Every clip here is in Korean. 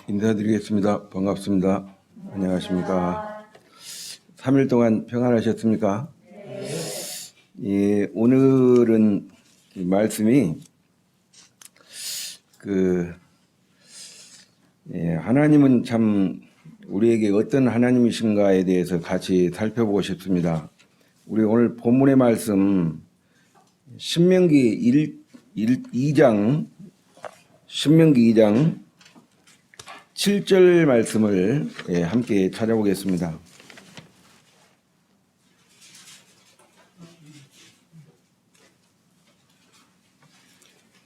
인사드리겠습니다. 반갑습니다. 안녕하십니까. 3일 동안 평안하셨습니까? 예, 오늘은 말씀이 하나님은 참 우리에게 어떤 하나님이신가에 대해서 같이 살펴보고 싶습니다. 우리 오늘 본문의 말씀 신명기 2장 7절 말씀을 함께 찾아보겠습니다.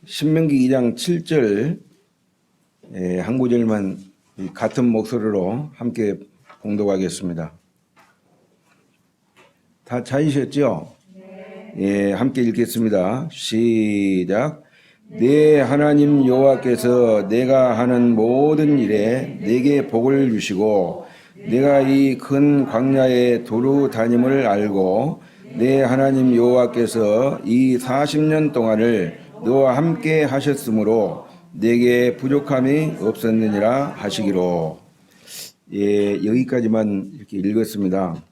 신명기 2장 7절 한 구절만 같은 목소리로 함께 봉독하겠습니다. 다 찾으셨죠? 예, 함께 읽겠습니다. 시작. 내 하나님 여호와께서 내가 하는 모든 일에 내게 복을 주시고 내가 이 큰 광야에 두루 다님을 알고 내 하나님 여호와께서 이 40년 동안을 너와 함께 하셨으므로 내게 부족함이 없었느니라 하시기로. 예, 여기까지만 이렇게 읽었습니다.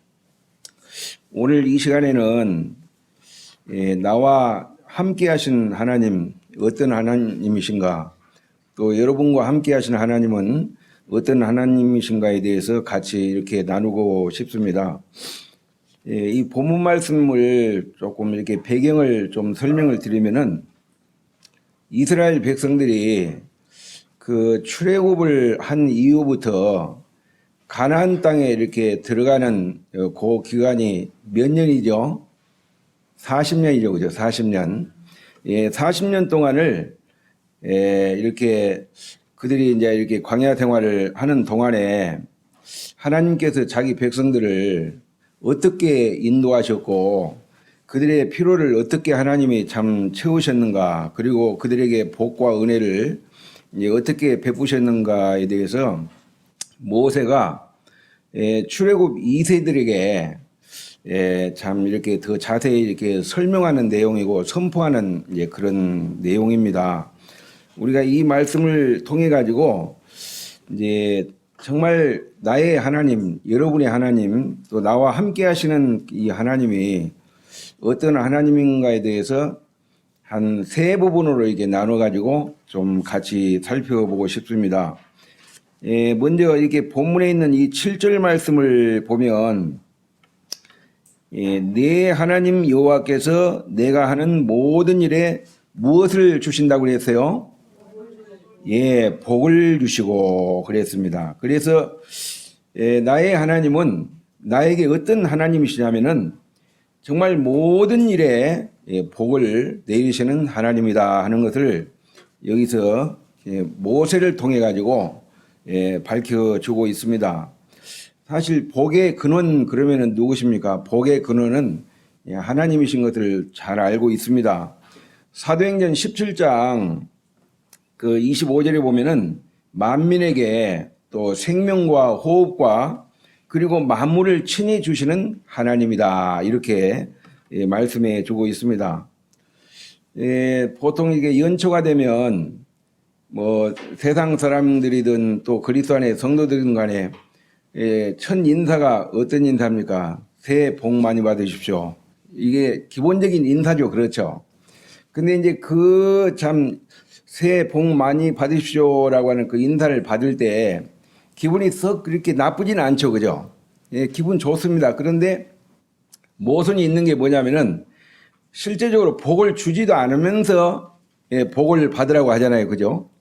오늘 이 시간에는 나와 함께 하신 하나님, 어떤 하나님이신가, 또 여러분과 함께 하신 하나님은 어떤 하나님이신가에 대해서 같이 이렇게 나누고 싶습니다. 이 본문 말씀을 조금 이렇게 배경을 좀 설명을 드리면은 이스라엘 백성들이 그 출애굽을 한 이후부터 가나안 땅에 이렇게 들어가는 그 기간이 몇 년이죠? 40년이죠. 그죠? 40년. 예, 40년 동안을 이렇게 그들이 이제 이렇게 광야 생활을 하는 동안에 하나님께서 자기 백성들을 어떻게 인도하셨고 그들의 필요를 어떻게 하나님이 참 채우셨는가, 그리고 그들에게 복과 은혜를 이제 어떻게 베푸셨는가에 대해서 모세가 출애굽 2세들에게 참 이렇게 더 자세히 이렇게 설명하는 내용이고 선포하는 이제 그런 내용입니다. 우리가 이 말씀을 통해 가지고 이제 정말 나의 하나님, 여러분의 하나님, 또 나와 함께 하시는 이 하나님이 어떤 하나님인가에 대해서 한 세 부분으로 이렇게 나눠 가지고 좀 같이 살펴보고 싶습니다. 먼저 이렇게 본문에 있는 이 7절 말씀을 보면 내 하나님 여호와께서 내가 하는 모든 일에 무엇을 주신다고 그랬어요? 예, 복을 주시고 그랬습니다. 그래서 나의 하나님은 나에게 어떤 하나님이시냐면은 정말 모든 일에 복을 내리시는 하나님이다 하는 것을 여기서 모세를 통해 가지고 밝혀주고 있습니다. 사실 복의 근원 그러면은 누구십니까? 복의 근원은 하나님이신 것을 잘 알고 있습니다. 사도행전 17장 그 25절에 보면은 만민에게 또 생명과 호흡과 그리고 만물을 친히 주시는 하나님이다 이렇게 말씀해 주고 있습니다. 보통 이게 연초가 되면 뭐 세상 사람들이든 또 그리스도 안의 성도들이든 간에 첫 인사가 어떤 인사입니까? 새해 복 많이 받으십시오. 이게 기본적인 인사죠. 그렇죠. 근데 이제 그 참 새해 복 많이 받으십시오라고 하는 그 인사를 받을 때 기분이 썩 그렇게 나쁘지는 않죠. 그죠? 예, 기분 좋습니다. 그런데 모순이 있는 게 뭐냐면은 실제적으로 복을 주지도 않으면서 복을 받으라고 하잖아요. 그죠?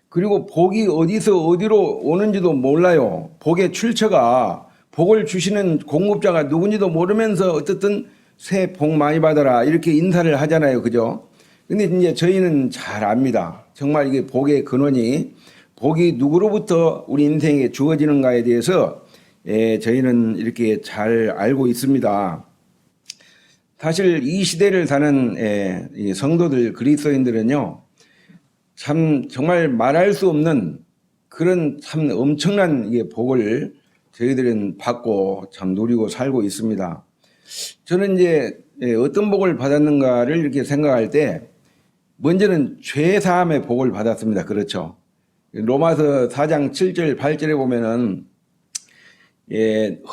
그리고 복이 어디서 어디로 오는지도 몰라요. 복의 출처가 복을 주시는 공급자가 누군지도 모르면서 어쨌든 새해 복 많이 받아라 이렇게 인사를 하잖아요. 그죠? 근데 이제 저희는 잘 압니다. 정말 이게 복의 근원이 복이 누구로부터 우리 인생에 주어지는가에 대해서 저희는 이렇게 잘 알고 있습니다. 사실 이 시대를 사는 성도들 그리스도인들은요. 참 정말 말할 수 없는 그런 참 엄청난 복을 저희들은 받고 참 누리고 살고 있습니다. 저는 이제 어떤 복을 받았는가를 이렇게 생각할 때 먼저는 죄 사함의 복을 받았습니다. 그렇죠. 로마서 4장 7절 8절에 보면은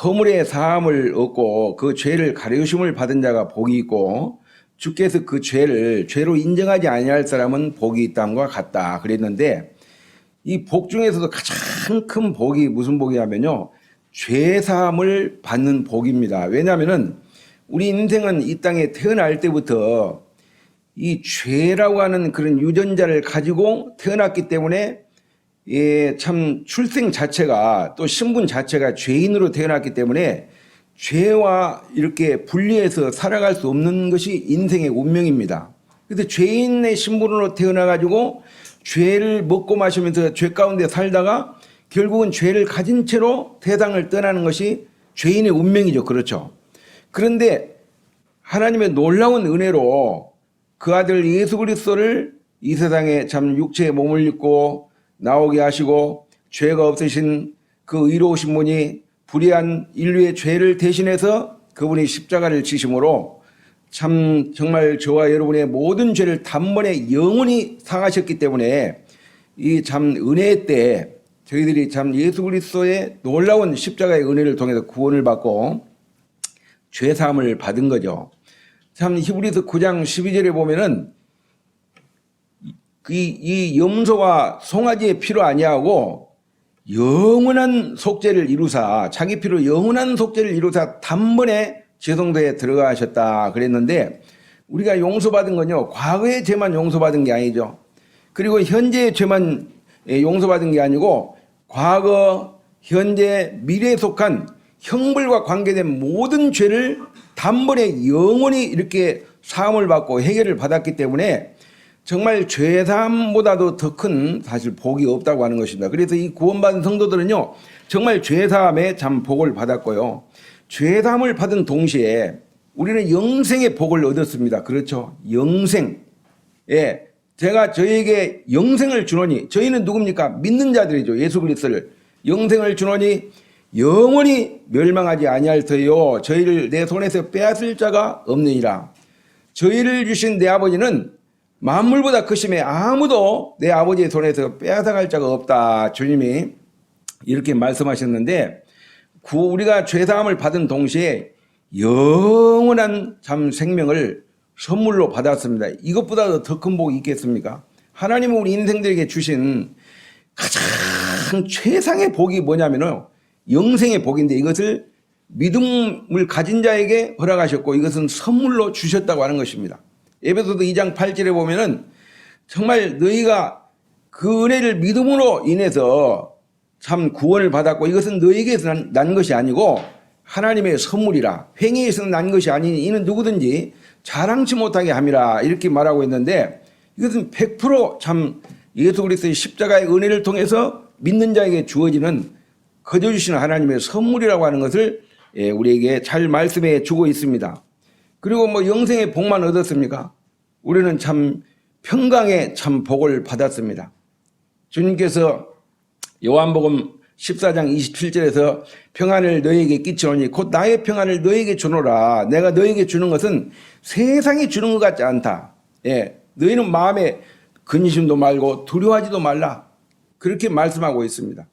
허물의 사함을 얻고 그 죄를 가려우심을 받은 자가 복이 있고 주께서 그 죄를 죄로 인정하지 아니할 사람은 복이 있다함과 같다 그랬는데, 이 복 중에서도 가장 큰 복이 무슨 복이냐면요, 죄 사함을 받는 복입니다. 왜냐하면은 우리 인생은 이 땅에 태어날 때부터 이 죄라고 하는 그런 유전자를 가지고 태어났기 때문에 참 출생 자체가, 또 신분 자체가 죄인으로 태어났기 때문에 죄와 이렇게 분리해서 살아갈 수 없는 것이 인생의 운명입니다. 그래서 죄인의 신분으로 태어나가지고 죄를 먹고 마시면서 죄 가운데 살다가 결국은 죄를 가진 채로 세상을 떠나는 것이 죄인의 운명이죠. 그렇죠. 그런데 하나님의 놀라운 은혜로 그 아들 예수 그리스도를 이 세상에 참 육체의 몸을 입고 나오게 하시고 죄가 없으신 그 의로우신 분이 불의한 인류의 죄를 대신해서 그분이 십자가를 지심으로 참 정말 저와 여러분의 모든 죄를 단번에 영원히 상하셨기 때문에 이 참 은혜 때 저희들이 참 예수 그리스도의 놀라운 십자가의 은혜를 통해서 구원을 받고 죄 사함을 받은 거죠. 참 히브리서 9장 12절에 보면은 이 염소와 송아지의 피로 아니하고 영원한 속죄를 이루사, 자기 피로 영원한 속죄를 이루사 단번에 제성소에 들어가셨다 그랬는데, 우리가 용서받은 건요, 과거의 죄만 용서받은 게 아니죠. 그리고 현재의 죄만 용서받은 게 아니고 과거, 현재, 미래에 속한 형벌과 관계된 모든 죄를 단번에 영원히 이렇게 사함을 받고 해결을 받았기 때문에 정말 죄사함보다도 더 큰 사실 복이 없다고 하는 것입니다. 그래서 이 구원받은 성도들은요, 정말 죄사함에 참 복을 받았고요, 죄사함을 받은 동시에 우리는 영생의 복을 얻었습니다. 그렇죠. 영생. 제가 저에게 영생을 주노니, 저희는 누굽니까? 믿는 자들이죠. 예수 그리스도를. 영생을 주노니 영원히 멸망하지 아니할터요 저희를 내 손에서 빼앗을 자가 없느니라. 저희를 주신 내 아버지는 만물보다 크심에 아무도 내 아버지의 손에서 빼앗아갈 자가 없다. 주님이 이렇게 말씀하셨는데, 우리가 죄사함을 받은 동시에 영원한 참 생명을 선물로 받았습니다. 이것보다 더 큰 복이 있겠습니까? 하나님은 우리 인생들에게 주신 가장 최상의 복이 뭐냐면요, 영생의 복인데 이것을 믿음을 가진 자에게 허락하셨고 이것은 선물로 주셨다고 하는 것입니다. 에베소서 2장 8절에 보면은 정말 너희가 그 은혜를 믿음으로 인해서 참 구원을 받았고 이것은 너희에게서 난 것이 아니고 하나님의 선물이라, 행위에서 난 것이 아니니 이는 누구든지 자랑치 못하게 함이라, 이렇게 말하고 있는데, 이것은 100% 예수 그리스도의 십자가의 은혜를 통해서 믿는 자에게 주어지는 거저 주시는 하나님의 선물이라고 하는 것을 우리에게 잘 말씀해 주고 있습니다. 그리고 뭐 영생의 복만 얻었습니까? 우리는 참 평강의 참 복을 받았습니다. 주님께서 요한복음 14장 27절에서 평안을 너희에게 끼치노니 곧 나의 평안을 너희에게 주노라. 내가 너희에게 주는 것은 세상이 주는 것 같지 않다. 너희는 마음에 근심도 말고 두려워하지도 말라. 그렇게 말씀하고 있습니다.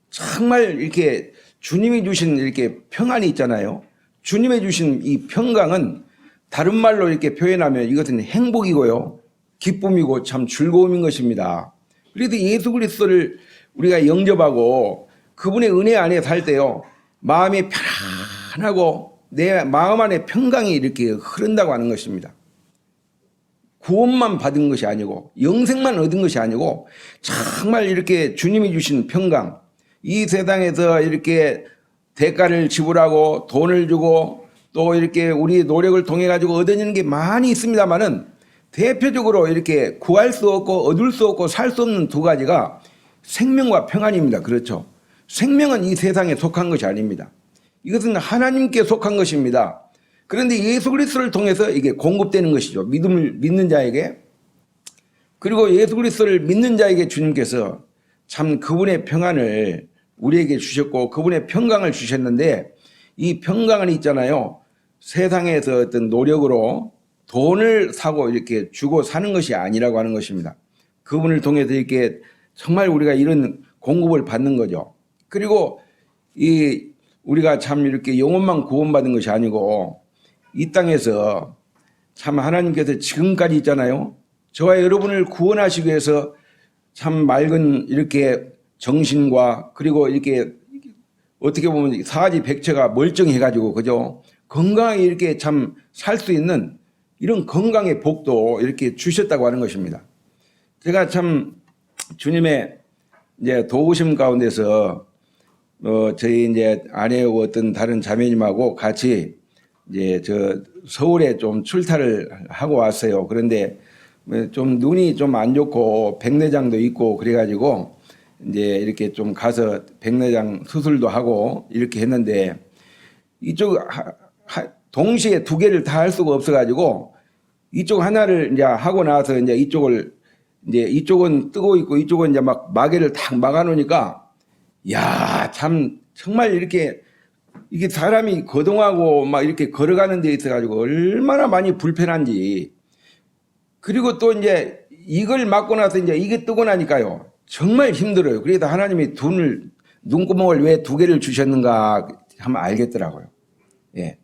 정말 이렇게 주님이 주신 이렇게 평안이 있잖아요. 주님이 주신 이 평강은 다른 말로 이렇게 표현하면 이것은 행복이고요, 기쁨이고 참 즐거움인 것입니다. 그래서 예수 그리스도를 우리가 영접하고 그분의 은혜 안에 살 때요, 마음이 편안하고 내 마음 안에 평강이 이렇게 흐른다고 하는 것입니다. 구원만 받은 것이 아니고 영생만 얻은 것이 아니고 정말 이렇게 주님이 주신 평강, 이 세상에서 이렇게 대가를 지불하고 돈을 주고 또 이렇게 우리 노력을 통해 가지고 얻어지는 게 많이 있습니다만은 대표적으로 이렇게 구할 수 없고 얻을 수 없고 살 수 없는 두 가지가 생명과 평안입니다. 그렇죠. 생명은 이 세상에 속한 것이 아닙니다. 이것은 하나님께 속한 것입니다. 그런데 예수 그리스도를 통해서 이게 공급되는 것이죠. 믿음을 믿는 자에게. 그리고 예수 그리스도를 믿는 자에게 주님께서 참 그분의 평안을 우리에게 주셨고 그분의 평강을 주셨는데, 이 평강은 있잖아요, 세상에서 어떤 노력으로 돈을 사고 이렇게 주고 사는 것이 아니라고 하는 것입니다. 그분을 통해서 이렇게 정말 우리가 이런 공급을 받는 거죠. 그리고 이 우리가 참 이렇게 영혼만 구원받은 것이 아니고 이 땅에서 참 하나님께서 지금까지 있잖아요. 저와 여러분을 구원하시기 위해서 참 맑은 이렇게 정신과 그리고 이렇게 어떻게 보면 사지백체가 멀쩡해가지고 그죠? 건강하게 이렇게 참 살 수 있는 이런 건강의 복도 이렇게 주셨다고 하는 것입니다. 제가 참 주님의 이제 도우심 가운데서 저희 이제 아내하고 어떤 다른 자매님하고 같이 이제 저 서울에 좀 출타를 하고 왔어요. 그런데 좀 눈이 좀 안 좋고 백내장도 있고 그래가지고 이제 이렇게 좀 가서 백내장 수술도 하고 이렇게 했는데 이쪽 동시에 두 개를 다 할 수가 없어가지고 이쪽 하나를 이제 하고 나서 이제 이쪽은 뜨고 있고 이쪽은 이제 막 마개를 탁 막아놓으니까 야, 참 정말 이렇게 이게 사람이 거동하고 막 이렇게 걸어가는 데 있어가지고 얼마나 많이 불편한지. 그리고 또 이제 이걸 맞고 나서 이제 이게 뜨고 나니까요. 정말 힘들어요. 그래서 하나님이 눈구멍을 왜 두 개를 주셨는가 하면 알겠더라고요. 예.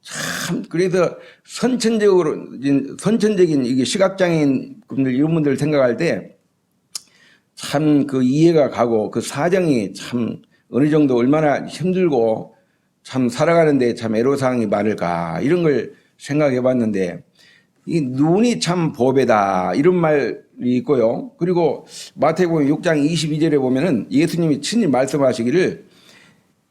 참, 그래서 선천적인 이게 시각장애인 분들, 이런 분들 생각할 때 참 그 이해가 가고 그 사정이 참 어느 정도 얼마나 힘들고 참 살아가는데 참 애로사항이 많을까 이런 걸 생각해 봤는데 이 눈이 참 보배다 이런 말이 있고요. 그리고 마태복음 6장 22절에 보면은 예수님이 친히 말씀하시기를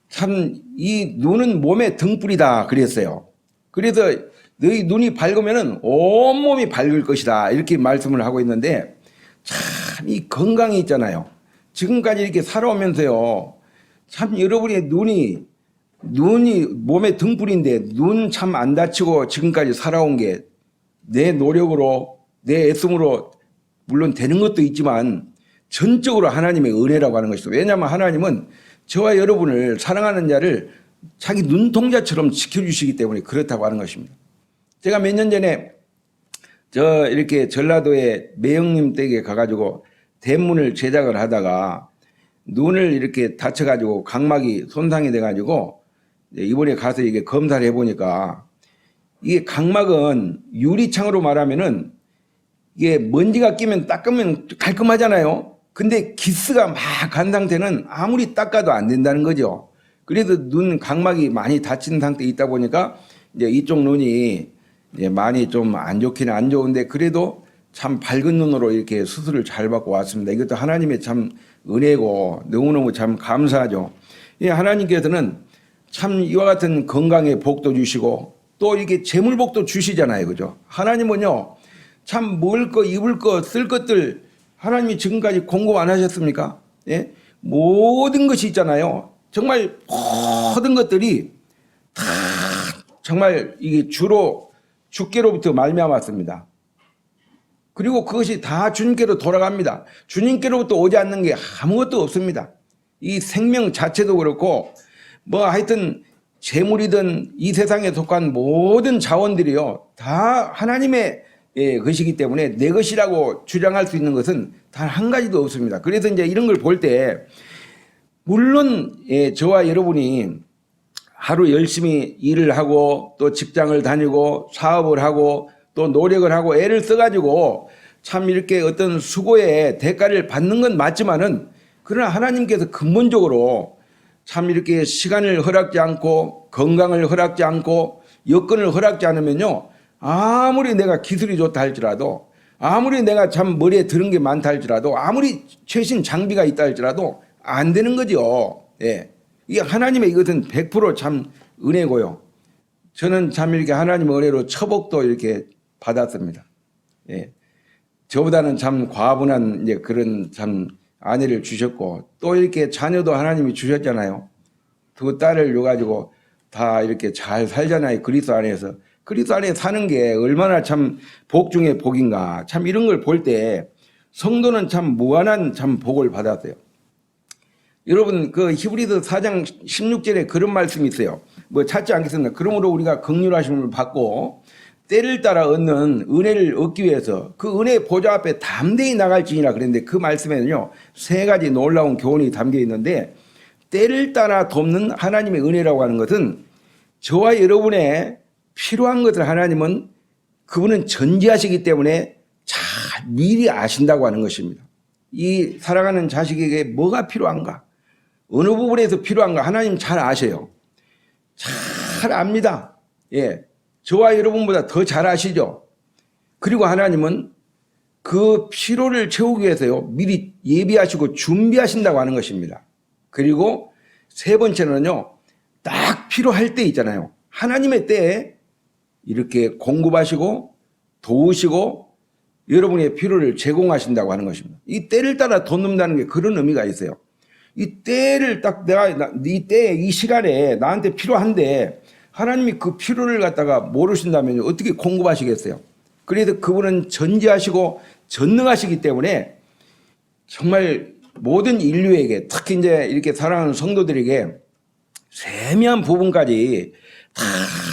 참 이 눈은 몸의 등불이다 그랬어요. 그래서 너희 눈이 밝으면은 온몸이 밝을 것이다 이렇게 말씀을 하고 있는데 참 이 건강이 있잖아요. 지금까지 이렇게 살아오면서요. 참 여러분의 눈이 몸의 등불인데 눈 참 안 다치고 지금까지 살아온 게 내 노력으로 내 애씀으로 물론 되는 것도 있지만 전적으로 하나님의 은혜라고 하는 것이죠. 왜냐하면 하나님은 저와 여러분을 사랑하는 자를 자기 눈동자처럼 지켜주시기 때문에 그렇다고 하는 것입니다. 제가 몇 년 전에 이렇게 전라도에 매형님 댁에 가가지고 대문을 제작을 하다가 눈을 이렇게 다쳐가지고 각막이 손상이 돼가지고 이번에 가서 이게 검사를 해보니까 이게 각막은 유리창으로 말하면은 이게 먼지가 끼면 닦으면 깔끔하잖아요. 근데 기스가 막 간 상태는 아무리 닦아도 안 된다는 거죠. 그래도 눈 각막이 많이 다친 상태에 있다 보니까 이제 이쪽 눈이 이제 많이 좀 안 좋기는 안 좋은데 그래도 참 밝은 눈으로 이렇게 수술을 잘 받고 왔습니다. 이것도 하나님의 참 은혜고 너무너무 참 감사하죠. 하나님께서는 참 이와 같은 건강의 복도 주시고 또 이렇게 재물복도 주시잖아요. 그죠? 하나님은요, 참 먹을 거, 입을 거, 쓸 것들 하나님이 지금까지 공급 안 하셨습니까? 예? 모든 것이 있잖아요. 정말 모든 것들이 다 정말 이게 주께로부터 말미암았습니다. 그리고 그것이 다 주님께로 돌아갑니다. 주님께로부터 오지 않는 게 아무것도 없습니다. 이 생명 자체도 그렇고 뭐 하여튼 재물이든 이 세상에 속한 모든 자원들이요 다 하나님의 것이기 때문에 내 것이라고 주장할 수 있는 것은 단 한 가지도 없습니다. 그래서 이제 이런 걸 볼 때 물론 저와 여러분이 하루 열심히 일을 하고 또 직장을 다니고 사업을 하고 또 노력을 하고 애를 써가지고 참 이렇게 어떤 수고의 대가를 받는 건 맞지만은 그러나 하나님께서 근본적으로 참 이렇게 시간을 허락지 않고 건강을 허락지 않고 여건을 허락지 않으면요 아무리 내가 기술이 좋다 할지라도 아무리 내가 참 머리에 들은 게 많다 할지라도 아무리 최신 장비가 있다 할지라도 안 되는 거죠. 예. 이게 하나님의 이것은 100% 은혜고요. 저는 참 이렇게 하나님의 은혜로 처복도 이렇게 받았습니다. 예. 저보다는 참 과분한 이제 그런 참 아내를 주셨고 또 이렇게 자녀도 하나님이 주셨잖아요. 두 딸을 줘가지고 다 이렇게 잘 살잖아요. 그리스도 안에서. 그리스도 안에 사는 게 얼마나 참 복 중에 복인가. 참 이런 걸 볼 때 성도는 참 무한한 참 복을 받았어요. 여러분 그 히브리서 4장 16절에 그런 말씀이 있어요. 뭐 찾지 않겠습니다. 그러므로 우리가 긍휼하심을 받고 때를 따라 얻는 은혜를 얻기 위해서 그 은혜의 보좌 앞에 담대히 나갈지니라 그랬는데 그 말씀에는요 3가지 놀라운 교훈이 담겨 있는데 때를 따라 돕는 하나님의 은혜라고 하는 것은 저와 여러분의 필요한 것을 하나님은 그분은 전지하시기 때문에 잘 미리 아신다고 하는 것입니다. 이 살아가는 자식에게 뭐가 필요한가, 어느 부분에서 필요한가 하나님 잘 아셔요. 잘 압니다. 예, 저와 여러분보다 더 잘 아시죠. 그리고 하나님은 그 필요를 채우기 위해서요 미리 예비하시고 준비하신다고 하는 것입니다. 그리고 3번째는요 딱 필요할 때 있잖아요. 하나님의 때에 이렇게 공급하시고 도우시고 여러분의 필요를 제공하신다고 하는 것입니다. 이 때를 따라 돕는다는 게 그런 의미가 있어요. 이 때를 딱 내가 이 때에 이 시간에 나한테 필요한데 하나님이 그 필요를 갖다가 모르신다면 어떻게 공급하시겠어요? 그래서 그분은 전지하시고 전능하시기 때문에 정말 모든 인류에게 특히 이제 이렇게 사랑하는 성도들에게 세미한 부분까지 다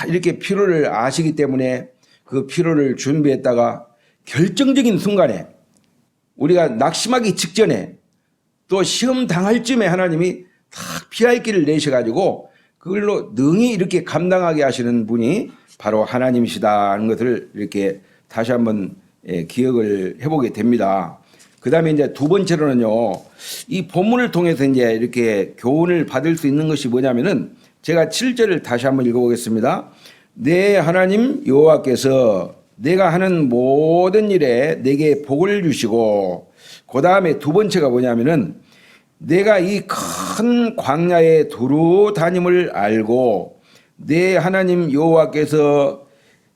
이렇게 필요를 아시기 때문에 그 필요를 준비했다가 결정적인 순간에 우리가 낙심하기 직전에 또 시험 당할 쯤에 하나님이 딱 피할 길을 내셔가지고 그걸로 능히 이렇게 감당하게 하시는 분이 바로 하나님이시다는 것을 이렇게 다시 한번 기억을 해보게 됩니다. 그 다음에 이제 2번째로는요, 이 본문을 통해서 이제 이렇게 교훈을 받을 수 있는 것이 뭐냐면은 제가 7절을 다시 한번 읽어보겠습니다. 내 하나님 여호와께서 내가 하는 모든 일에 내게 복을 주시고, 그 다음에 2번째가 뭐냐면은 내가 이 큰 광야에 두루 다님을 알고 내 하나님 여호와께서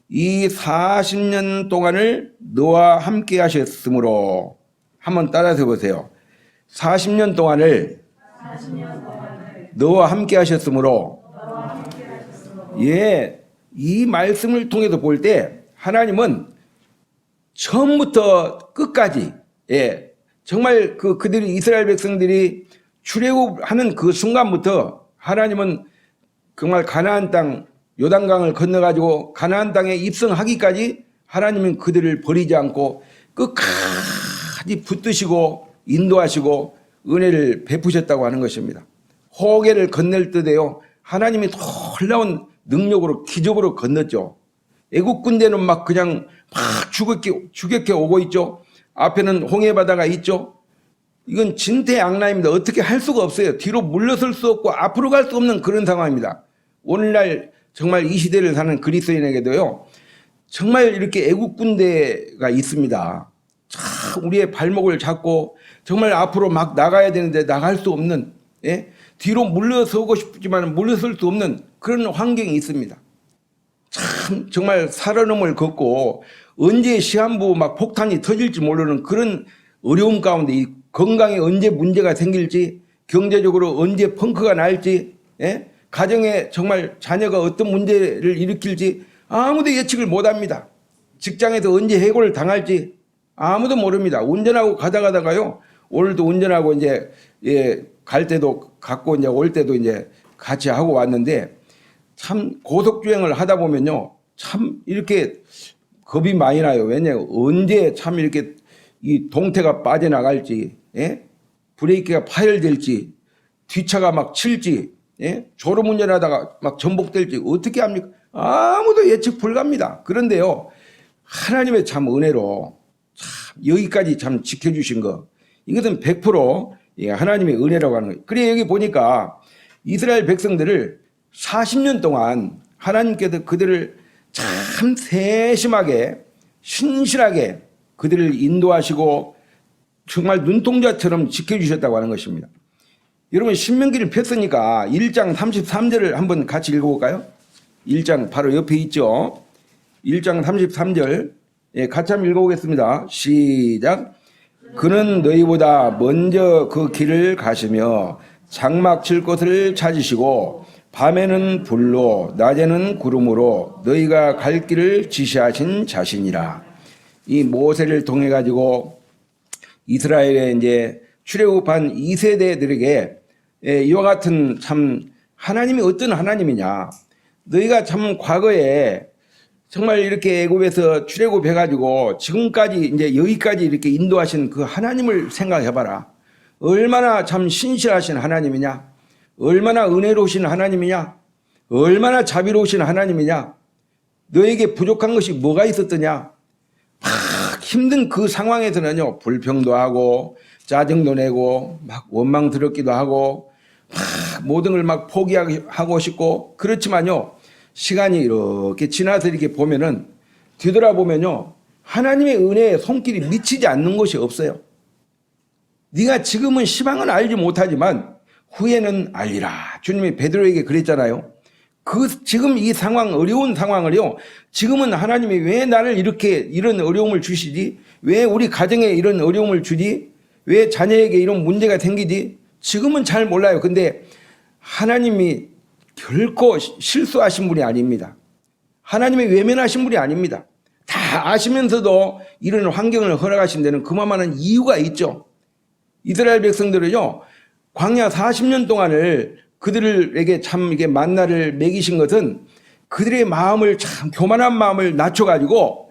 이 40년 동안을 너와 함께 하셨으므로, 한번 따라서 보세요. 40년 동안을 너와 함께 하셨으므로. 예, 이 말씀을 통해서 볼 때 하나님은 처음부터 끝까지, 예, 정말 그들이 이스라엘 백성들이 출애굽하는 그 순간부터 하나님은 정말 가나안 땅 요단강을 건너가지고 가나안 땅에 입성하기까지 하나님은 그들을 버리지 않고 끝까지 붙드시고 인도하시고 은혜를 베푸셨다고 하는 것입니다. 호계를 건널 때도요 하나님이 놀라운 능력으로 기적으로 건넜죠. 애국 군대는 막 그냥 막 추격해 오고 있죠. 앞에는 홍해바다가 있죠. 이건 진퇴양난입니다. 어떻게 할 수가 없어요. 뒤로 물러설 수 없고 앞으로 갈 수 없는 그런 상황입니다. 오늘날 정말 이 시대를 사는 그리스도인에게도요 정말 이렇게 애국 군대가 있습니다. 참 우리의 발목을 잡고 정말 앞으로 막 나가야 되는데 나갈 수 없는, 예? 뒤로 물러서고 싶지만 물러설 수 없는 그런 환경이 있습니다. 참 정말 살아남을 걷고 언제 시한부 막 폭탄이 터질지 모르는 그런 어려움 가운데 이 건강에 언제 문제가 생길지, 경제적으로 언제 펑크가 날지, 예? 가정에 정말 자녀가 어떤 문제를 일으킬지 아무도 예측을 못합니다. 직장에서 언제 해고를 당할지 아무도 모릅니다. 운전하고 가다가요 오늘도 운전하고 이제 갈 때도 갔고 이제 올 때도 이제 같이 하고 왔는데 참 고속주행을 하다 보면요 참 이렇게 겁이 많이 나요. 왜냐하면 언제 참 이렇게 이 동태가 빠져나갈지, 예? 브레이크가 파열될지, 뒷차가 막 칠지, 예? 졸음운전하다가 막 전복될지 어떻게 합니까? 아무도 예측 불가입니다. 그런데요 하나님의 참 은혜로 참 여기까지 참 지켜주신 거, 이것은 100% 하나님의 은혜라고 하는 거예요. 그래 여기 보니까 이스라엘 백성들을 40년 동안 하나님께서 그들을 참 세심하게 신실하게 그들을 인도하시고 정말 눈동자처럼 지켜주셨다고 하는 것입니다. 여러분 신명기를 폈으니까 1장 33절을 한번 같이 읽어볼까요? 1장 바로 옆에 있죠. 1장 33절 같이 한번 읽어보겠습니다. 시작. 그는 너희보다 먼저 그 길을 가시며 장막 칠 곳을 찾으시고 밤에는 불로 낮에는 구름으로 너희가 갈 길을 지시하신 자신이라. 이 모세를 통해 가지고 이스라엘의 이제 출애굽한 2세대들에게 이와 같은 참 하나님이 어떤 하나님이냐, 너희가 참 과거에 정말 이렇게 애굽에서 출애굽해가지고 지금까지 이제 여기까지 이렇게 인도하신 그 하나님을 생각해봐라. 얼마나 참 신실하신 하나님이냐? 얼마나 은혜로우신 하나님이냐? 얼마나 자비로우신 하나님이냐? 너에게 부족한 것이 뭐가 있었더냐? 막 힘든 그 상황에서는요, 불평도 하고 짜증도 내고 막 원망스럽기도 하고 막 모든 걸 막 포기하고 싶고, 그렇지만요, 시간이 이렇게 지나서 이렇게 보면은, 뒤돌아보면요, 하나님의 은혜에 손길이 미치지 않는 것이 없어요. 네가 지금은 시방은 알지 못하지만 후에는 알리라. 주님이 베드로에게 그랬잖아요. 지금 이 상황, 어려운 상황을요, 지금은 하나님이 왜 나를 이런 어려움을 주시지? 왜 우리 가정에 이런 어려움을 주지? 왜 자녀에게 이런 문제가 생기지? 지금은 잘 몰라요. 근데 하나님이 결코 실수하신 분이 아닙니다. 하나님이 외면하신 분이 아닙니다. 다 아시면서도 이런 환경을 허락하신 데는 그만한 이유가 있죠. 이스라엘 백성들은요, 광야 40년 동안을 그들에게 참 이게 만나를 먹이신 것은 그들의 마음을, 참 교만한 마음을 낮춰가지고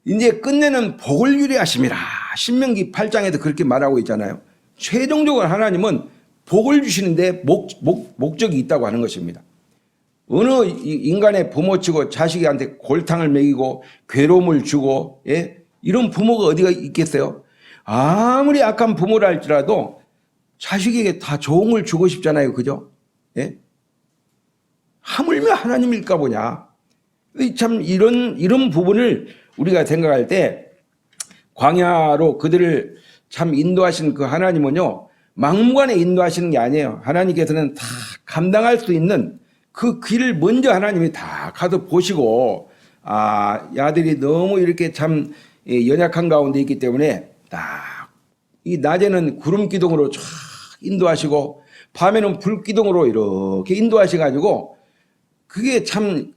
이제 끝내는 복을 유리하심이라. 신명기 8장에도 그렇게 말하고 있잖아요. 최종적으로 하나님은 복을 주시는데 목적이 있다고 하는 것입니다. 어느 인간의 부모치고 자식한테 골탕을 먹이고 괴로움을 주고, 예? 이런 부모가 어디가 있겠어요? 아무리 악한 부모라 할지라도 자식에게 다 좋은 걸 주고 싶잖아요. 그죠? 예? 하물며 하나님일까 보냐. 참 이런 부분을 우리가 생각할 때, 광야로 그들을 참 인도하신 그 하나님은요, 막무가내 인도하시는 게 아니에요. 하나님께서는 다 감당할 수 있는 그 길을 먼저 하나님이 다 가서 보시고, 야들이 너무 이렇게 참 연약한 가운데 있기 때문에 딱 이 낮에는 구름 기둥으로 쫙 인도하시고 밤에는 불 기둥으로 이렇게 인도하셔가지고, 그게 참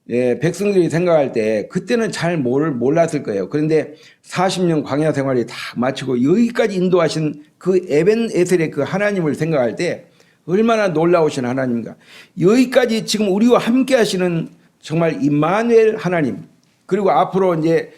백성들이 생각할 때 그때는 잘 몰랐을 거예요. 그런데 40년 광야 생활이 다 마치고 여기까지 인도하신 그 에벤에셀의 그 하나님을 생각할 때 얼마나 놀라우신 하나님인가. 여기까지 지금 우리와 함께 하시는 정말 임마누엘 하나님, 그리고 앞으로 이제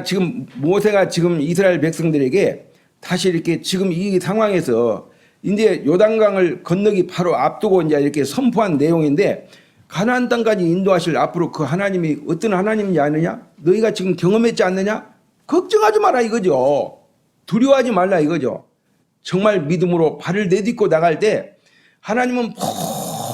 지금 모세가 지금 이스라엘 백성들에게 다시 이렇게 지금 이 상황에서 이제 요단강을 건너기 바로 앞두고 이제 이렇게 선포한 내용인데, 가나안 땅까지 인도하실 앞으로 그 하나님이 어떤 하나님인지 아느냐? 너희가 지금 경험했지 않느냐? 걱정하지 마라 이거죠. 두려워하지 말라 이거죠. 정말 믿음으로 발을 내딛고 나갈 때 하나님은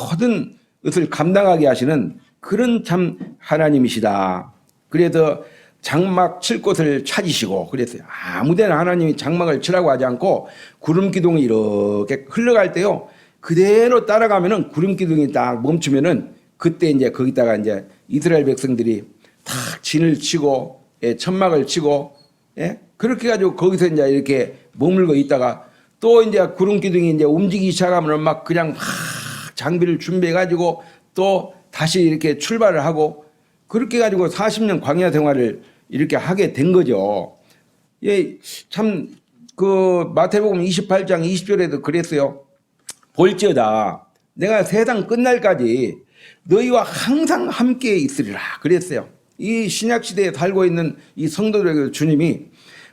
모든 것을 감당하게 하시는 그런 참 하나님이시다. 그래서 장막 칠 곳을 찾으시고 그랬어요. 아무데나 하나님이 장막을 치라고 하지 않고 구름 기둥이 이렇게 흘러갈 때요, 그대로 따라가면은 구름 기둥이 딱 멈추면은 그때 이제 거기다가 이제 이스라엘 백성들이 탁 진을 치고, 예, 천막을 치고, 예, 그렇게 가지고 거기서 이제 이렇게 머물고 있다가 또 이제 구름 기둥이 이제 움직이기 시작하면 막 그냥 막 장비를 준비해 가지고 또 다시 이렇게 출발을 하고, 그렇게 가지고 40년 광야 생활을 이렇게 하게 된 거죠. 예, 참 그 마태복음 28장 20절에도 그랬어요. 볼지어다 내가 세상 끝날까지 너희와 항상 함께 있으리라 그랬어요. 이 신약시대에 살고 있는 이 성도들에게 주님이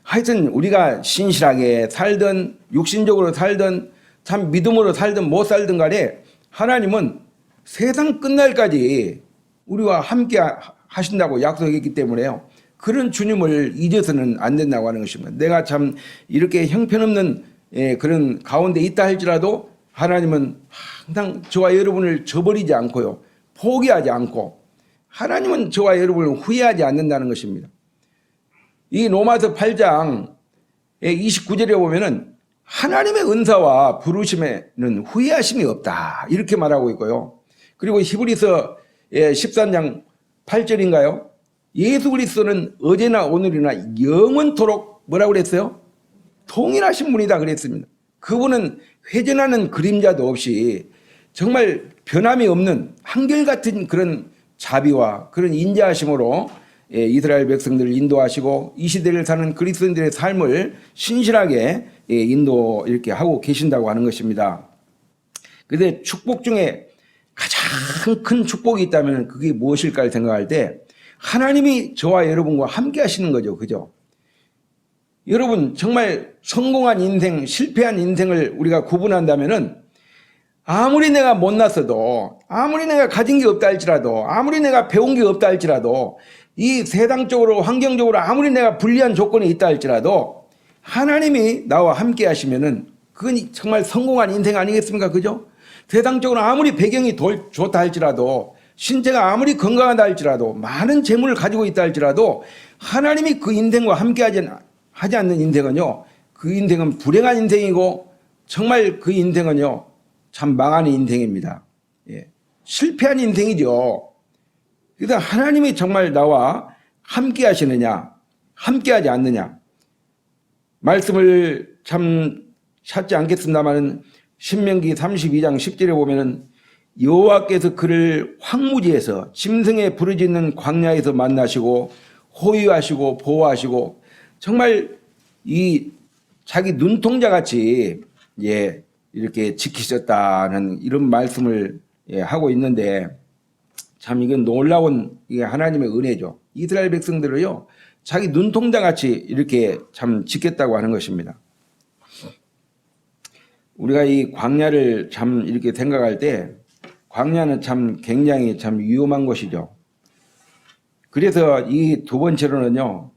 하여튼 우리가 신실하게 살든 육신적으로 살든 참 믿음으로 살든 못 살든 간에 하나님은 세상 끝날까지 우리와 함께 하신다고 약속했기 때문에요, 그런 주님을 잊어서는 안 된다고 하는 것입니다. 내가 참 이렇게 형편없는 그런 가운데 있다 할지라도 하나님은 항상 저와 여러분을 저버리지 않고요, 포기하지 않고 하나님은 저와 여러분을 후회하지 않는다는 것입니다. 이 로마서 8장 29절에 보면은 하나님의 은사와 부르심에는 후회하심이 없다 이렇게 말하고 있고요. 그리고 히브리서 13장 8절인가요? 예수 그리스도는 어제나 오늘이나 영원토록 뭐라고 그랬어요? 통일하신 분이다 그랬습니다. 그분은 회전하는 그림자도 없이 정말 변함이 없는 한결같은 그런 자비와 그런 인자하심으로 이스라엘 백성들을 인도하시고 이 시대를 사는 그리스도인들의 삶을 신실하게 인도 이렇게 하고 계신다고 하는 것입니다. 그런데 축복 중에 가장 큰 축복이 있다면 그게 무엇일까 생각할 때 하나님이 저와 여러분과 함께 하시는 거죠. 그죠? 여러분 정말 성공한 인생, 실패한 인생을 우리가 구분한다면은 아무리 내가 못났어도, 아무리 내가 가진 게 없다 할지라도, 아무리 내가 배운 게 없다 할지라도, 이 세상적으로 환경적으로 아무리 내가 불리한 조건이 있다 할지라도 하나님이 나와 함께 하시면은 그건 정말 성공한 인생 아니겠습니까? 그죠? 세상적으로 아무리 배경이 좋다 할지라도, 신체가 아무리 건강하다 할지라도, 많은 재물을 가지고 있다 할지라도 하나님이 그 인생과 함께 하지 않는 인생은요, 그 인생은 불행한 인생이고 정말 그 인생은요 참 망하는 인생입니다. 예. 실패한 인생이죠. 그래서 하나님이 정말 나와 함께 하시느냐, 함께 하지 않느냐. 말씀을 참 찾지 않겠습니다만 신명기 32장 10절에 보면은 여호와께서 그를 황무지에서 짐승의 부르짖는 광야에서 만나시고 호위하시고 보호하시고 정말 이 자기 눈동자 같이 이렇게 지키셨다는 이런 말씀을 하고 있는데 참 이건 놀라운 이게 하나님의 은혜죠. 이스라엘 백성들을요 자기 눈동자 같이 이렇게 참 지켰다고 하는 것입니다. 우리가 이 광야를 참 이렇게 생각할 때 광야는 참 굉장히 참 위험한 것이죠. 그래서 이 두 번째로는요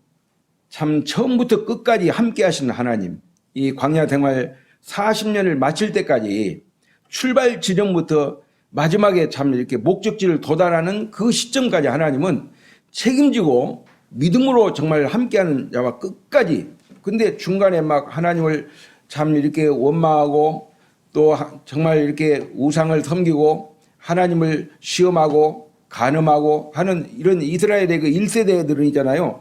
참 처음부터 끝까지 함께 하시는 하나님, 이 광야 생활 40년을 마칠 때까지 출발 지점부터 마지막에 참 이렇게 목적지를 도달하는 그 시점까지 하나님은 책임지고 믿음으로 정말 함께하는 자와 끝까지. 근데 중간에 막 하나님을 참 이렇게 원망하고 또 정말 이렇게 우상을 섬기고 하나님을 시험하고 간음하고 하는 이런 이스라엘의 그 1세대들은 있잖아요.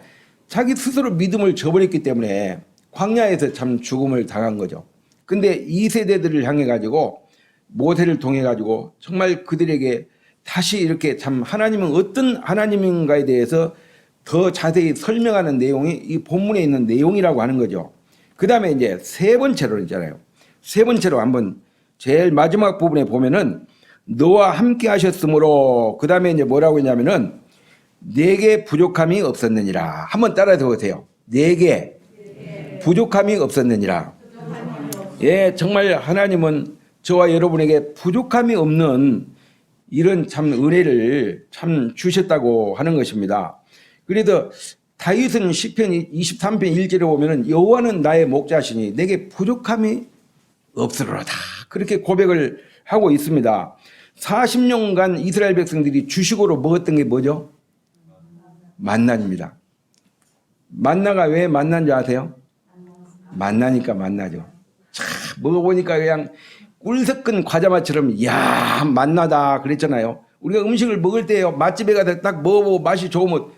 자기 스스로 믿음을 저버렸기 때문에 광야에서 참 죽음을 당한 거죠. 근데 2세대들을 향해 가지고 모세를 통해 가지고 정말 그들에게 다시 이렇게 참 하나님은 어떤 하나님인가에 대해서 더 자세히 설명하는 내용이 이 본문에 있는 내용이라고 하는 거죠. 그 다음에 이제 세 번째로 있잖아요. 세 번째로 한번 제일 마지막 부분에 보면은 너와 함께 하셨으므로 그 다음에 이제 뭐라고 했냐면은 내게 부족함이 없었느니라. 한번 따라서 보세요. 내게 부족함이 없었느니라. 예, 정말 하나님은 저와 여러분에게 부족함이 없는 이런 참 은혜를 참 주셨다고 하는 것입니다. 그래서 다윗은 시편 23편 1절에 보면은 여호와는 나의 목자시니 내게 부족함이 없으리로다. 그렇게 고백을 하고 있습니다. 40년간 이스라엘 백성들이 주식으로 먹었던 게 뭐죠? 만나입니다. 만나가 왜 만난 줄 아세요? 만나니까 만나죠. 참 먹어보니까 그냥 꿀 섞은 과자맛처럼 야 만나다 그랬잖아요. 우리가 음식을 먹을 때요 맛집에 가서 딱 먹어보고 맛이 좋으면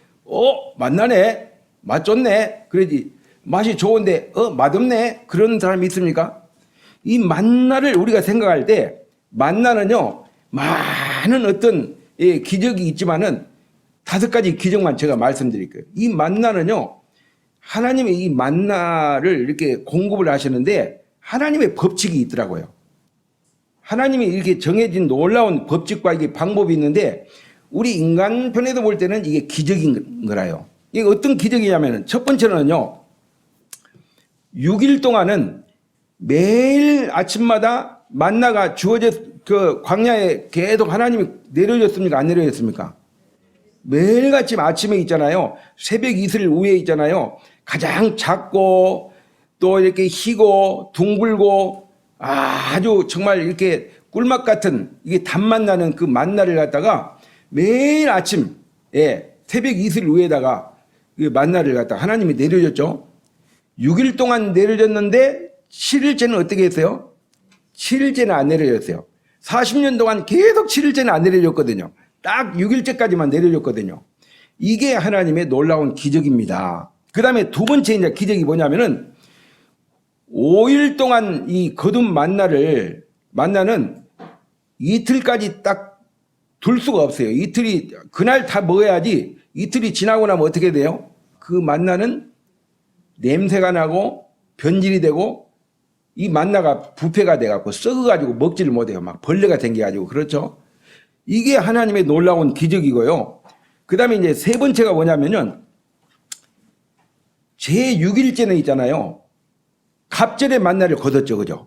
맛나네, 맛 좋네 그러지. 맛이 좋은데 맛없네 그런 사람이 있습니까? 이 만나를 우리가 생각할 때 만나는요 많은 어떤 기적이 있지만은 5가지 기적만 제가 말씀드릴 거예요. 이 만나는요 하나님의 이 만나를 이렇게 공급을 하시는데 하나님의 법칙이 있더라고요. 하나님이 이렇게 정해진 놀라운 법칙과 이게 방법이 있는데 우리 인간 편에서 볼 때는 이게 기적인 거라요. 이게 어떤 기적이냐면은 첫 번째는요 6일 동안은 매일 아침마다 만나가 주어져 그 광야에 계속 하나님이 내려졌습니까? 안 내려졌습니까? 매일같이 아침에 있잖아요. 새벽 이슬 위에 있잖아요. 가장 작고 또 이렇게 희고 둥글고 아주 정말 이렇게 꿀맛 같은 이게 단맛 나는 그 만나를 갖다가 매일 아침 새벽 이슬 위에다가 그 만나를 갖다가 하나님이 내려줬죠. 6일 동안 내려졌는데 7일째는 어떻게 했어요? 7일째는 안 내려졌어요. 40년 동안 계속 7일째는 안 내려졌거든요. 딱 6일째까지만 내려졌거든요. 이게 하나님의 놀라운 기적입니다. 그 다음에 두 번째 이제 기적이 뭐냐면은 5일 동안 이 거둔 만나는 이틀까지 딱 둘 수가 없어요. 이틀이 그날 다 먹어야지. 이틀이 지나고 나면 어떻게 돼요? 그 만나는 냄새가 나고 변질이 되고 이 만나가 부패가 돼갖고 썩어가지고 먹지를 못해요. 막 벌레가 생겨가지고 그렇죠. 이게 하나님의 놀라운 기적이고요. 그 다음에 이제 세 번째가 뭐냐면은 제6일째는 있잖아요. 갑절의 만나를 거뒀죠. 그죠?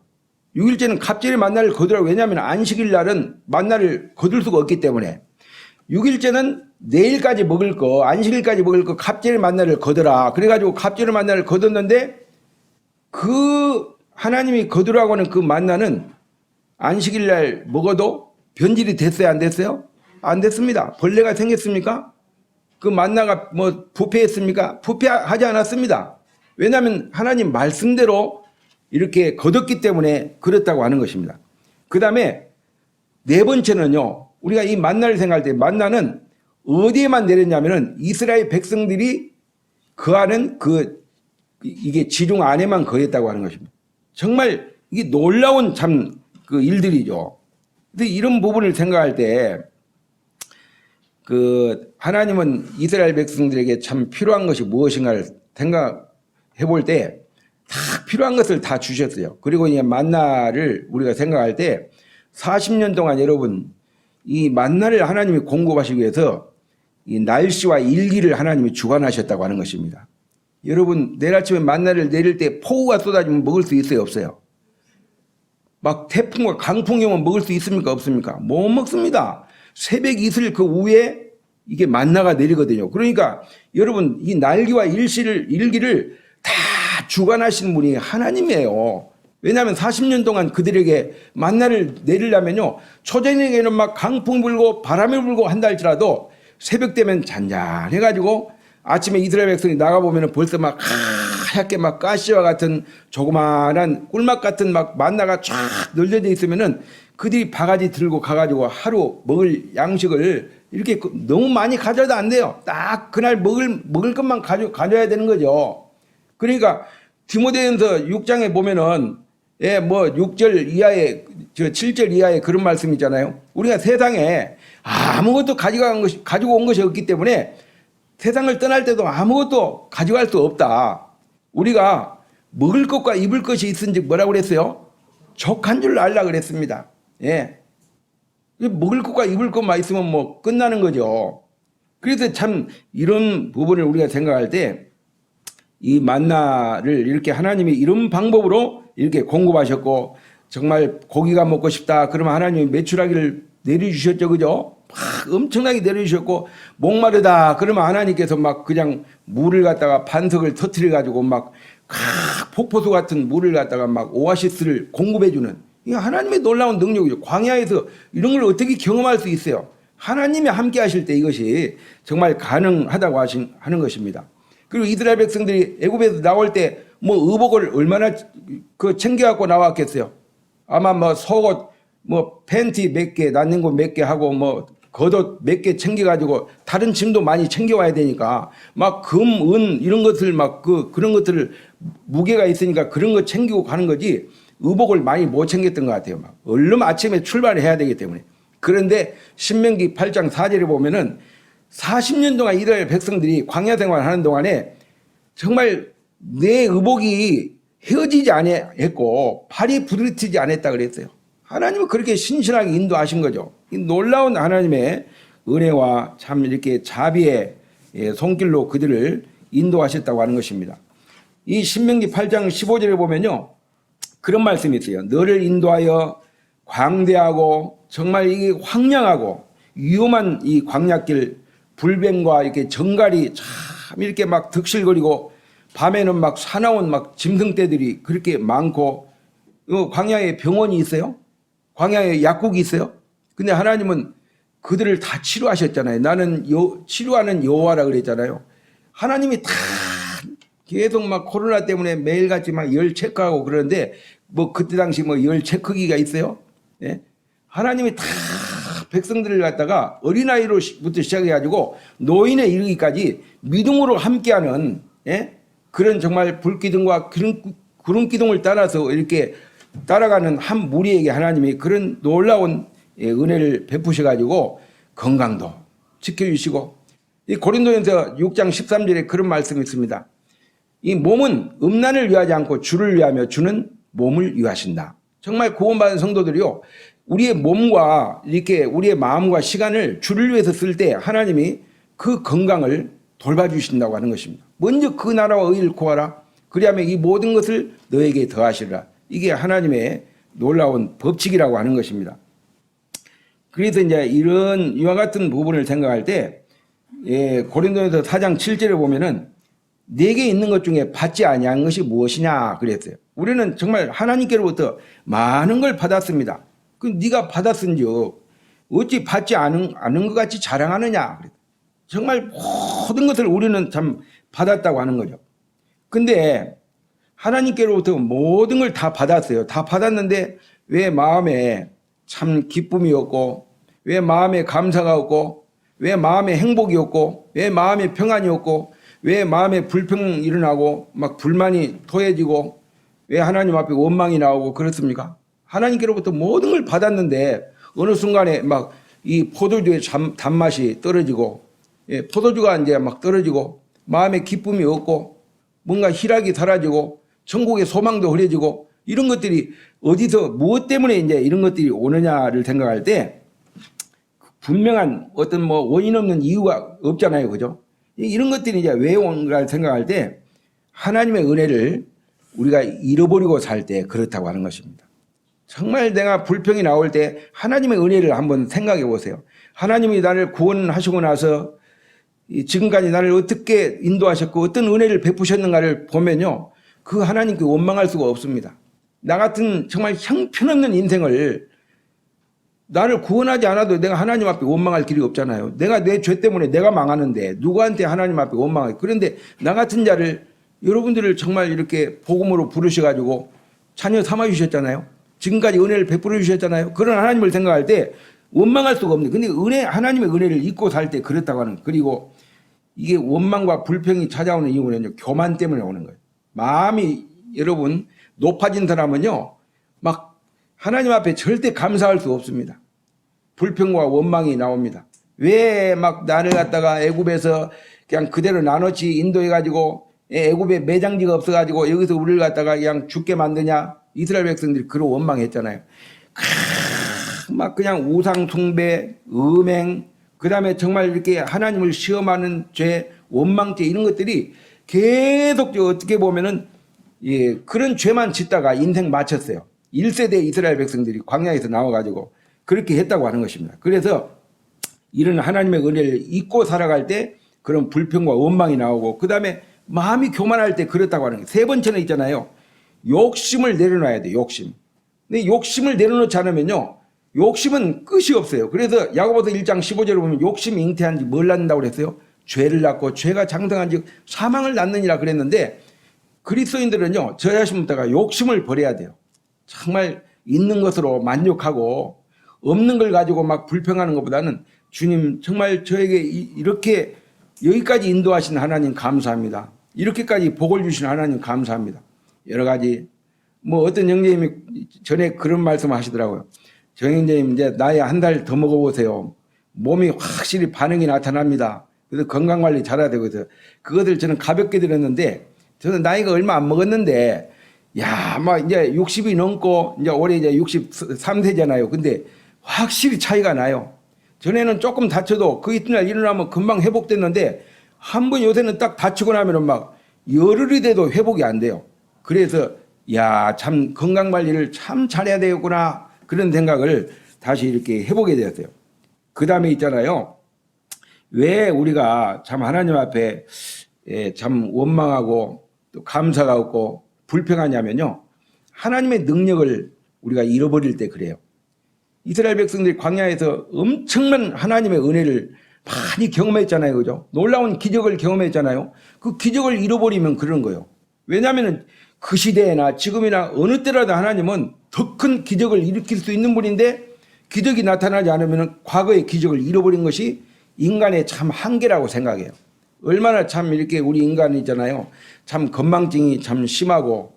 6일째는 갑절의 만나를 거두라고. 왜냐하면 안식일 날은 만나를 거둘 수가 없기 때문에 6일째는 내일까지 먹을 거, 안식일까지 먹을 거 갑절의 만나를 거두라. 그래가지고 갑절의 만나를 거뒀는데 그 하나님이 거두라고 하는 그 만나는 안식일 날 먹어도 변질이 됐어요? 안 됐어요? 안 됐습니다. 벌레가 생겼습니까? 그 만나가 뭐 부패했습니까? 부패하지 않았습니다. 왜냐하면 하나님 말씀대로 이렇게 거뒀기 때문에 그렇다고 하는 것입니다. 그 다음에 네 번째는요. 우리가 이 만나를 생각할 때 만나는 어디에만 내렸냐면은 이스라엘 백성들이 거하는 이게 지중 안에만 거했다고 하는 것입니다. 정말 이게 놀라운 참 그 일들이죠. 근데 이런 부분을 생각할 때 하나님은 이스라엘 백성들에게 참 필요한 것이 무엇인가를 생각해 볼 때 다 필요한 것을 다 주셨어요. 그리고 이 만나를 우리가 생각할 때 40년 동안 여러분 이 만나를 하나님이 공급하시기 위해서 이 날씨와 일기를 하나님이 주관하셨다고 하는 것입니다. 여러분 내일 아침에 만나를 내릴 때 폭우가 쏟아지면 먹을 수 있어요? 없어요? 막 태풍과 강풍이 오면 먹을 수 있습니까? 없습니까? 못 먹습니다. 새벽 이슬 그 위에 이게 만나가 내리거든요. 그러니까 여러분 이 날기와 일기를 다 주관하시는 분이 하나님이에요. 왜냐하면 40년 동안 그들에게 만나를 내리려면요. 초저녁에는 막 강풍 불고 바람이 불고 한다 할지라도 새벽 되면 잔잔해가지고 아침에 이스라엘 백성이 나가보면 벌써 막 하얗게 막 가시와 같은 조그마한 꿀맛 같은 막 만나가 쫙 널려져 있으면은 그들이 바가지 들고 가가지고 하루 먹을 양식을 이렇게 너무 많이 가져도 안 돼요. 딱 그날 먹을 것만 가져야 되는 거죠. 그러니까 디모데전서 6장에 보면은 뭐 6절 이하에 7절 이하에 그런 말씀 있잖아요. 우리가 세상에 아무것도 가지고 온 것이 없기 때문에 세상을 떠날 때도 아무것도 가져갈 수 없다. 우리가 먹을 것과 입을 것이 있은지 뭐라고 그랬어요? 족한 줄 알라 그랬습니다. 예. 먹을 것과 입을 것만 있으면 뭐 끝나는 거죠. 그래서 참 이런 부분을 우리가 생각할 때 이 만나를 이렇게 하나님이 이런 방법으로 이렇게 공급하셨고 정말 고기가 먹고 싶다 그러면 하나님이 메추라기를 내려주셨죠. 그죠? 막 엄청나게 내려주셨고 목마르다 그러면 하나님께서 막 그냥 물을 갖다가 반석을 터뜨려 가지고 막 폭포수 같은 물을 갖다가 막 오아시스를 공급해 주는 이 하나님의 놀라운 능력이죠. 광야에서 이런 걸 어떻게 경험할 수 있어요? 하나님이 함께 하실 때 이것이 정말 가능하다고 하는 것입니다. 그리고 이스라엘 백성들이 애굽에서 나올 때 뭐 의복을 얼마나 챙겨 갖고 나왔겠어요? 아마 뭐 속옷 뭐 팬티 몇 개, 난닝구 몇 개 하고 뭐 겉옷 몇 개 챙겨 가지고 다른 짐도 많이 챙겨 와야 되니까 막 금, 은 이런 것들 막 그런 것들을 무게가 있으니까 그런 거 챙기고 가는 거지 의복을 많이 못 챙겼던 것 같아요. 막 얼른 아침에 출발을 해야 되기 때문에. 그런데 신명기 8장 4절에 보면은 40년 동안 이스라엘 백성들이 광야 생활을 하는 동안에 정말 내 의복이 헤어지지 않았고 팔이 부르트지 않았다 그랬어요. 하나님은 그렇게 신실하게 인도하신 거죠. 이 놀라운 하나님의 은혜와 참 이렇게 자비의 손길로 그들을 인도하셨다고 하는 것입니다. 이 신명기 8장 15절에 보면요. 그런 말씀이 있어요. 너를 인도하여 광대하고 정말 이게 황량하고 위험한 이 광야길 불뱀과 이렇게 정갈이 참 이렇게 막 득실거리고 밤에는 막 사나운 막 짐승떼들이 그렇게 많고 광야에 병원이 있어요? 광야에 약국이 있어요? 근데 하나님은 그들을 다 치료하셨잖아요. 나는 치료하는 여호와라 그랬잖아요. 하나님이 다 계속 막 코로나 때문에 매일같이 막 열 체크하고 그러는데 뭐 그때 당시 뭐 열 체크기가 있어요? 예? 하나님이 다 백성들을 갖다가 어린아이로부터 시작해가지고 노인에 이르기까지 믿음으로 함께하는 그런 정말 불기둥과 구름기둥을 따라서 이렇게 따라가는 한 무리에게 하나님이 그런 놀라운 은혜를 베푸셔가지고 건강도 지켜주시고 이 고린도전서 6장 13절에 그런 말씀이 있습니다. 이 몸은 음란을 위하지 않고 주를 위하며 주는 몸을 위하신다. 정말 구원받은 성도들이요. 우리의 몸과 이렇게 우리의 마음과 시간을 주를 위해서 쓸 때 하나님이 그 건강을 돌봐주신다고 하는 것입니다. 먼저 그 나라와 의를 구하라. 그리하면 이 모든 것을 너에게 더하시리라. 이게 하나님의 놀라운 법칙이라고 하는 것입니다. 그래서 이제 이런 이와 같은 부분을 생각할 때 고린도전서 4장 7절에 보면은 내게 있는 것 중에 받지 아니한 것이 무엇이냐 그랬어요. 우리는 정말 하나님께로부터 많은 걸 받았습니다. 그 네가 받았은지요 어찌 받지 않은 것 같이 자랑하느냐. 정말 모든 것을 우리는 참 받았다고 하는 거죠. 근데 하나님께로부터 모든 걸 다 받았어요. 다 받았는데 왜 마음에 참 기쁨이 없고, 왜 마음에 감사가 없고, 왜 마음에 행복이 없고, 왜 마음에 평안이 없고, 왜 마음에 불평이 일어나고 막 불만이 토해지고, 왜 하나님 앞에 원망이 나오고 그렇습니까? 하나님께로부터 모든 걸 받았는데 어느 순간에 막 이 포도주의 단맛이 떨어지고, 포도주가 이제 막 떨어지고, 마음에 기쁨이 없고, 뭔가 희락이 사라지고, 천국의 소망도 흐려지고, 이런 것들이 어디서 무엇 때문에 이제 이런 것들이 오느냐를 생각할 때 분명한 어떤 뭐 원인 없는 이유가 없잖아요. 그죠? 이런 것들이 이제 왜 온가를 생각할 때 하나님의 은혜를 우리가 잃어버리고 살 때 그렇다고 하는 것입니다. 정말 내가 불평이 나올 때 하나님의 은혜를 한번 생각해 보세요. 하나님이 나를 구원하시고 나서 지금까지 나를 어떻게 인도하셨고 어떤 은혜를 베푸셨는가를 보면요. 그 하나님께 원망할 수가 없습니다. 나 같은 정말 형편없는 인생을 나를 구원하지 않아도 내가 하나님 앞에 원망할 길이 없잖아요. 내가 내 죄 때문에 내가 망하는데 누구한테 하나님 앞에 원망할. 그런데 나 같은 자를 여러분들을 정말 이렇게 복음으로 부르셔가지고 자녀 삼아주셨잖아요. 지금까지 은혜를 베풀어 주셨잖아요. 그런 하나님을 생각할 때 원망할 수가 없는. 근데 하나님의 은혜를 잊고 살 때 그렇다고 하는. 그리고 이게 원망과 불평이 찾아오는 이유는 교만 때문에 오는 거예요. 마음이 여러분 높아진 사람은요, 막 하나님 앞에 절대 감사할 수 없습니다. 불평과 원망이 나옵니다. 왜 막 나를 갖다가 애굽에서 그냥 그대로 나눠치 인도해가지고 애굽에 매장지가 없어가지고 여기서 우리를 갖다가 그냥 죽게 만드냐? 이스라엘 백성들이 그런 원망했잖아요. 막 그냥 우상 숭배, 음행, 그 다음에 정말 이렇게 하나님을 시험하는 죄, 원망죄 이런 것들이 계속 어떻게 보면은 그런 죄만 짓다가 인생 마쳤어요. 1세대 이스라엘 백성들이 광야에서 나와가지고 그렇게 했다고 하는 것입니다. 그래서 이런 하나님의 은혜를 잊고 살아갈 때 그런 불평과 원망이 나오고 그 다음에 마음이 교만할 때 그렇다고 하는 거예요. 세 번째는 있잖아요. 욕심을 내려놔야 돼요. 욕심. 근데 욕심을 내려놓지 않으면요. 욕심은 끝이 없어요. 그래서 야고보서 1장 15절을 보면 욕심이 잉태한 지 뭘 낳는다고 그랬어요? 죄를 낳고 죄가 장성한 지 사망을 낳느니라 그랬는데 그리스도인들은요. 저 자신부터가 욕심을 버려야 돼요. 정말 있는 것으로 만족하고 없는 걸 가지고 막 불평하는 것보다는 주님 정말 저에게 이렇게 여기까지 인도하신 하나님 감사합니다. 이렇게까지 복을 주신 하나님 감사합니다. 여러 가지 뭐 어떤 형제님이 전에 그런 말씀 하시더라고요. 정 형제님 이제 나이 한 달 더 먹어보세요. 몸이 확실히 반응이 나타납니다. 그래서 건강관리 잘해야 되거든요. 그것을 저는 가볍게 들었는데 저는 나이가 얼마 안 먹었는데 야, 막 이제 60이 넘고 이제 올해 이제 63세잖아요. 근데 확실히 차이가 나요. 전에는 조금 다쳐도 그 이튿날 일어나면 금방 회복됐는데 한 번 요새는 딱 다치고 나면은 막 열흘이 돼도 회복이 안 돼요. 그래서 야, 참 건강관리를 참 잘해야 되겠구나 그런 생각을 다시 이렇게 해보게 되었어요. 그 다음에 있잖아요. 왜 우리가 참 하나님 앞에 참 원망하고 또 감사가 없고 불평하냐면요. 하나님의 능력을 우리가 잃어버릴 때 그래요. 이스라엘 백성들이 광야에서 엄청난 하나님의 은혜를 많이 경험했잖아요. 그죠? 놀라운 기적을 경험했잖아요. 그 기적을 잃어버리면 그런 거예요. 왜냐하면 그 시대에나 지금이나 어느 때라도 하나님은 더 큰 기적을 일으킬 수 있는 분인데 기적이 나타나지 않으면 과거의 기적을 잃어버린 것이 인간의 참 한계라고 생각해요. 얼마나 참 이렇게 우리 인간이 있잖아요. 참 건망증이 참 심하고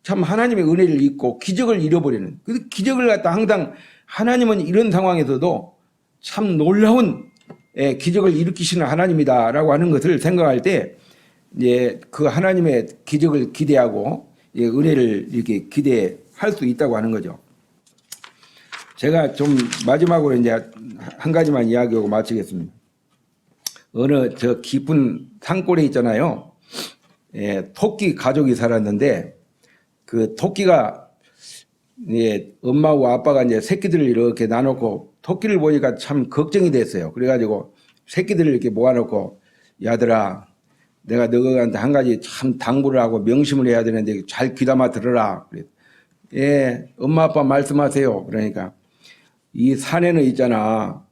참 하나님의 은혜를 잊고 기적을 잃어버리는. 그 기적을 갖다 항상 하나님은 이런 상황에서도 참 놀라운 기적을 일으키시는 하나님이다라고 하는 것을 생각할 때 이제 그 하나님의 기적을 기대하고 은혜를 이렇게 기대할 수 있다고 하는 거죠. 제가 좀 마지막으로 이제 한 가지만 이야기하고 마치겠습니다. 어느 저 깊은 산골에 있잖아요. 예, 토끼 가족이 살았는데 그 토끼가 예, 엄마하고 아빠가 이제 새끼들을 이렇게 놔놓고 토끼를 보니까 참 걱정이 됐어요. 그래가지고 새끼들을 이렇게 모아놓고 야들아, 내가 너희한테 한 가지 참 당부를 하고 명심을 해야 되는데 잘 귀담아 들어라. 그래. 예, 엄마 아빠 말씀하세요. 그러니까 이 산에는 있잖아,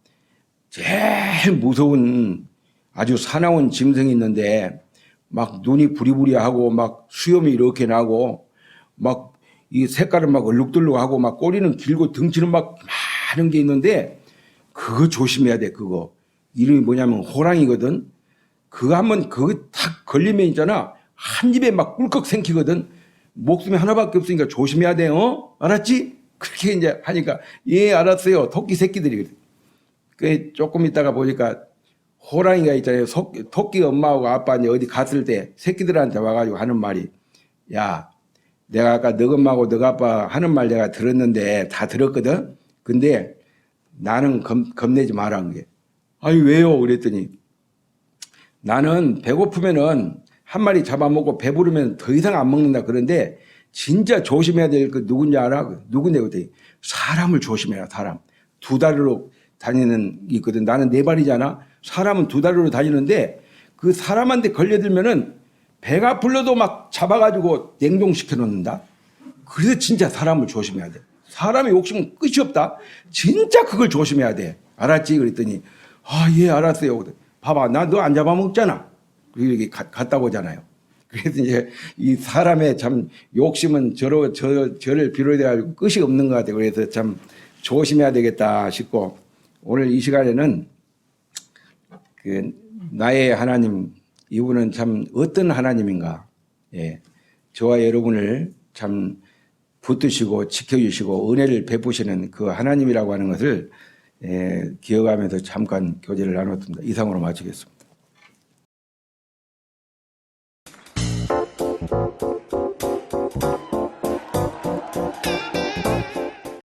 제일 무서운 아주 사나운 짐승이 있는데 막 눈이 부리부리하고 막 수염이 이렇게 나고 막 이 색깔은 막 얼룩덜룩하고 막 꼬리는 길고 덩치는 막 많은 게 있는데 그거 조심해야 돼. 그거 이름이 뭐냐면 호랑이거든. 그거 한번 그거 탁 걸리면 있잖아, 한 입에 막 꿀꺽 생기거든. 목숨이 하나밖에 없으니까 조심해야 돼. 알았지? 그렇게 이제 하니까 예 알았어요. 토끼 새끼들이. 그 조금 있다가 보니까 호랑이가 있잖아요. 토끼 엄마하고 아빠 이제 어디 갔을 때 새끼들한테 와가지고 하는 말이, 야, 내가 아까 너 엄마하고 너 아빠 하는 말 내가 들었는데 다 들었거든. 근데 나는 겁내지 마라. 한 게. 아니 왜요? 그랬더니 나는 배고프면은 한 마리 잡아먹고 배부르면 더 이상 안 먹는다. 그런데 진짜 조심해야 될 그 누군지 알아? 누군데? 그랬더니 사람을 조심해라. 사람. 두 다리로 다니는 게 있거든. 나는 네 발이잖아. 사람은 두 다리로 다니는데 그 사람한테 걸려들면은 배가 불러도 막 잡아가지고 냉동시켜 놓는다. 그래서 진짜 사람을 조심해야 돼. 사람의 욕심은 끝이 없다. 진짜 그걸 조심해야 돼. 알았지? 그랬더니 아, 예, 알았어요. 봐봐, 나 너 안 잡아먹잖아. 이렇게 갔다 오잖아요. 그래서 이제 이 사람의 참 욕심은 저를 비롯해가지고 끝이 없는 것 같아요. 그래서 참 조심해야 되겠다 싶고, 오늘 이 시간에는 그 나의 하나님, 이분은 참 어떤 하나님인가. 예, 저와 여러분을 참 붙드시고 지켜주시고 은혜를 베푸시는 그 하나님이라고 하는 것을 기억하면서 잠깐 교제를 나눴습니다. 이상으로 마치겠습니다.